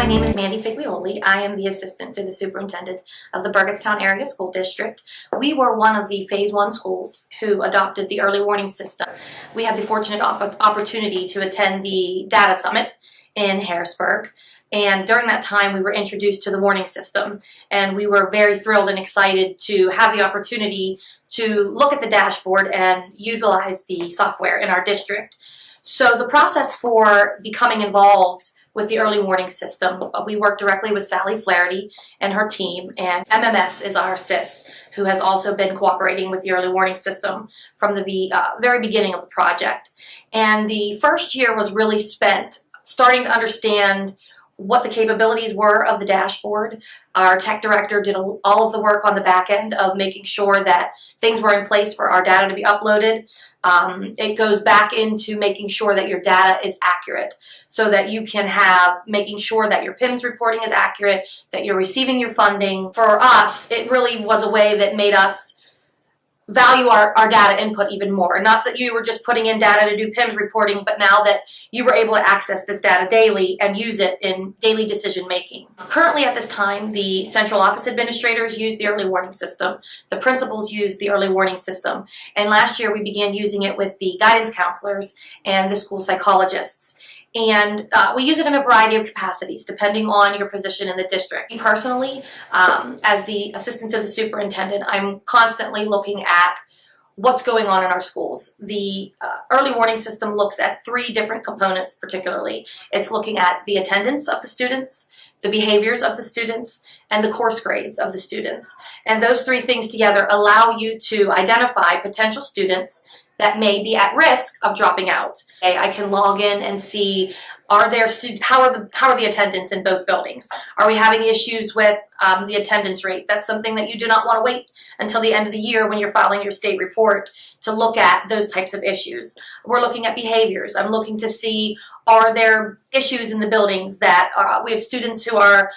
name is Mandy Figlioli. I am the assistant to the superintendent of the Burgettstown Area School District. We were one of the Phase 1 schools who adopted the early warning system. We had the fortunate opportunity to attend the Data Summit in Harrisburg. And during that time, we were introduced to the warning system, and we were very thrilled and excited to have the opportunity to look at the dashboard and utilize the software in our district. So the process for becoming involved with the early warning system, we work directly with Sally Flaherty and her team, and MMS is our SIS, who has also been cooperating with the early warning system from the very beginning of the project. And the first year was really spent starting to understand what the capabilities were of the dashboard. Our tech director did all of the work on the back end of making sure that things were in place for our data to be uploaded. It goes back into making sure that your data is accurate so that you can making sure that your PIMS reporting is accurate, that you're receiving your funding. For us, it really was a way that made us value our data input even more. Not that you were just putting in data to do PIMS reporting, but now that you were able to access this data daily and use it in daily decision making. Currently at this time, the central office administrators use the early warning system, the principals use the early warning system, and last year we began using it with the guidance counselors and the school psychologists. And we use it in a variety of capacities depending on your position in the district. Me personally, as the assistant to the superintendent, I'm constantly looking at what's going on in our schools. The early warning system looks at 3 different components particularly. It's looking at the attendance of the students, the behaviors of the students, and the course grades of the students. And those 3 things together allow you to identify potential students that may be at risk of dropping out. I can log in and see how are the attendance in both buildings? Are we having issues with the attendance rate? That's something that you do not want to wait until the end of the year when you're filing your state report to look at those types of issues. We're looking at behaviors. I'm looking to see, are there issues in the buildings that we have students who are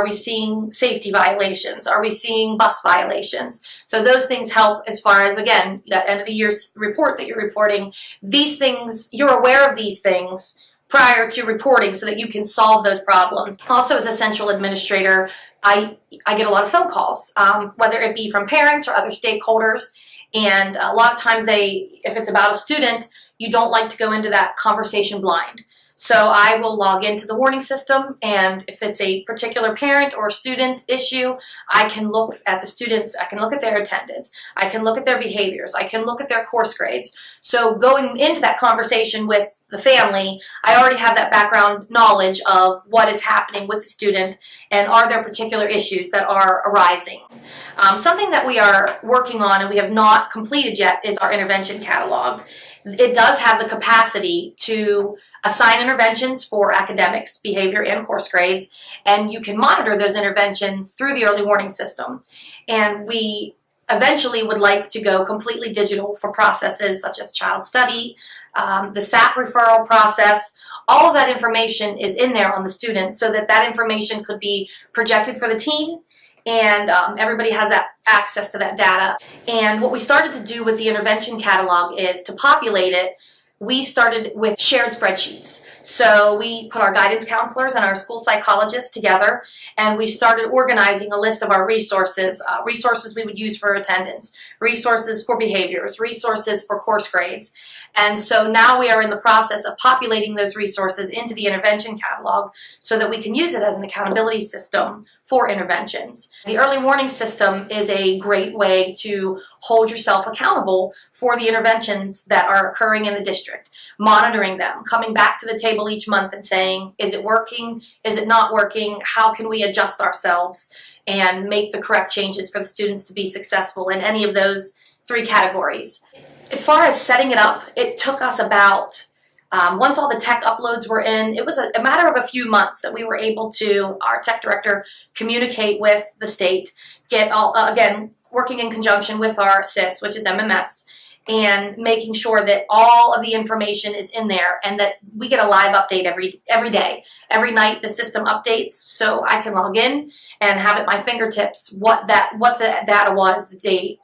we seeing safety violations? Are we seeing bus violations? So those things help as far as, again, that end of the year's report that you're reporting. These things, you're aware of these things prior to reporting so that you can solve those problems. Also, as a central administrator, I get a lot of phone calls, whether it be from parents or other stakeholders. And a lot of times if it's about a student, you don't like to go into that conversation blind. So I will log into the warning system, and if it's a particular parent or student issue, I can look at the students, I can look at their attendance, I can look at their behaviors, I can look at their course grades. So going into that conversation with the family, I already have that background knowledge of what is happening with the student and are there particular issues that are arising. Something that we are working on and we have not completed yet is our intervention catalog. It does have the capacity to assign interventions for academics, behavior, and course grades, and you can monitor those interventions through the early warning system. And we eventually would like to go completely digital for processes such as child study, the SAP referral process. All of that information is in there on the student so that information could be projected for the team, and everybody has that access to that data. And what we started to do with the intervention catalog is to populate it. We started with shared spreadsheets. So we put our guidance counselors and our school psychologists together, and we started organizing a list of our resources, resources we would use for attendance, resources for behaviors, resources for course grades. And so now we are in the process of populating those resources into the intervention catalog so that we can use it as an accountability system for interventions. The early warning system is a great way to hold yourself accountable for the interventions that are occurring in the district, monitoring them, coming back to the table each month and saying, is it working? Is it not working? How can we adjust ourselves and make the correct changes for the students to be successful in any of those 3 categories? As far as setting it up, it took us about once all the tech uploads were in, it was a matter of a few months that we were able to, our tech director, communicate with the state, get again, working in conjunction with our SIS, which is MMS, and making sure that all of the information is in there and that we get a live update every day. Every night the system updates, so I can log in and have at my fingertips what the data was the day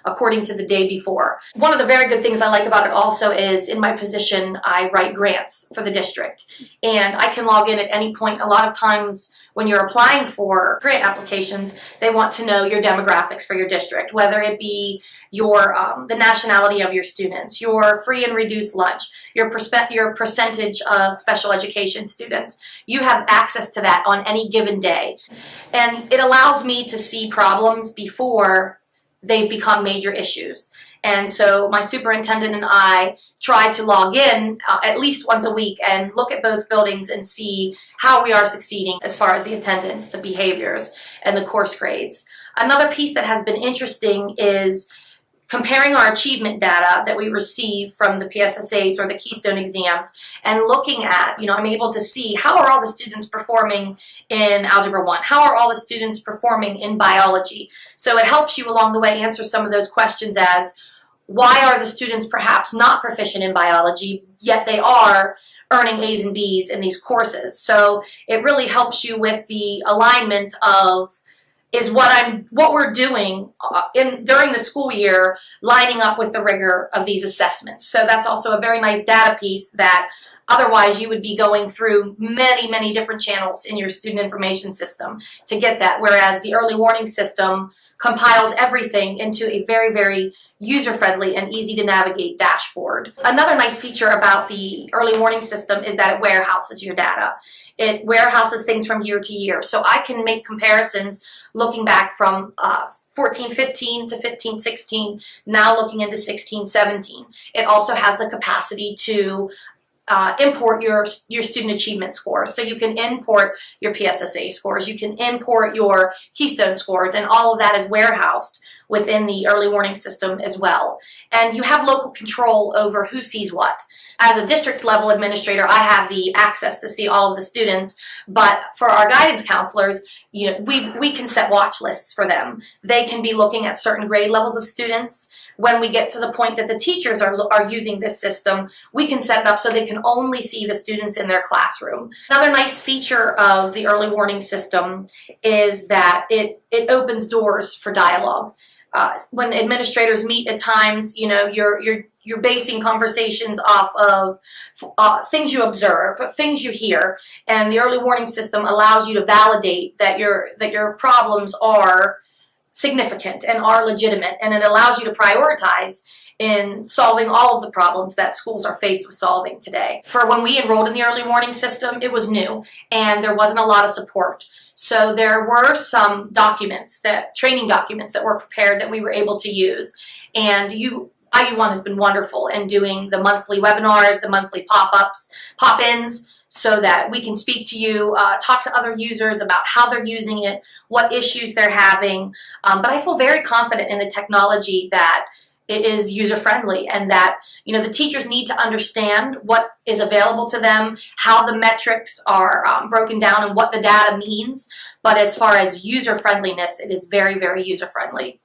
according to the day before. One of the very good things I like about it also is in my position I write grants for the district, and I can log in at any point. A lot of times when you're applying for grant applications, they want to know your demographics for your district, whether it be your the nationality of your students, your free and reduced lunch, your percentage of special education students. You have access to that on any given day. And it allows me to see problems before they become major issues. And so my superintendent and I try to log in at least once a week and look at both buildings and see how we are succeeding as far as the attendance, the behaviors, and the course grades. Another piece that has been interesting is comparing our achievement data that we receive from the PSSAs or the Keystone exams and looking at, I'm able to see how are all the students performing in Algebra 1? How are all the students performing in biology? So it helps you along the way answer some of those questions as, why are the students perhaps not proficient in biology, yet they are earning A's and B's in these courses? So it really helps you with the alignment of, is what we're doing during the school year lining up with the rigor of these assessments. So that's also a very nice data piece that otherwise you would be going through many, many different channels in your student information system to get that, whereas the early warning system compiles everything into a very, very user-friendly and easy-to-navigate dashboard. Another nice feature about the early warning system is that it warehouses your data. It warehouses things from year to year. So I can make comparisons looking back from 14-15 to 15-16, now looking into 16-17. It also has the capacity to import your student achievement scores. So you can import your PSSA scores, you can import your Keystone scores, and all of that is warehoused within the early warning system as well. And you have local control over who sees what. As a district level administrator, I have the access to see all of the students, but for our guidance counselors, we can set watch lists for them. They can be looking at certain grade levels of students. When we get to the point that the teachers are using this system, we can set it up so they can only see the students in their classroom. Another nice feature of the early warning system is that it opens doors for dialogue. When administrators meet at times, you're basing conversations off of things you observe, things you hear, and the early warning system allows you to validate that your problems are significant and are legitimate, and it allows you to prioritize in solving all of the problems that schools are faced with solving today. For when we enrolled in the early warning system, it was new and there wasn't a lot of support. So there were some training documents that were prepared that we were able to use. And IU1 has been wonderful in doing the monthly webinars, the monthly pop-ins, so that we can speak to you, talk to other users about how they're using it, what issues they're having. But I feel very confident in the technology that it is user-friendly, and that the teachers need to understand what is available to them, how the metrics are broken down, and what the data means. But as far as user-friendliness, it is very, very user-friendly.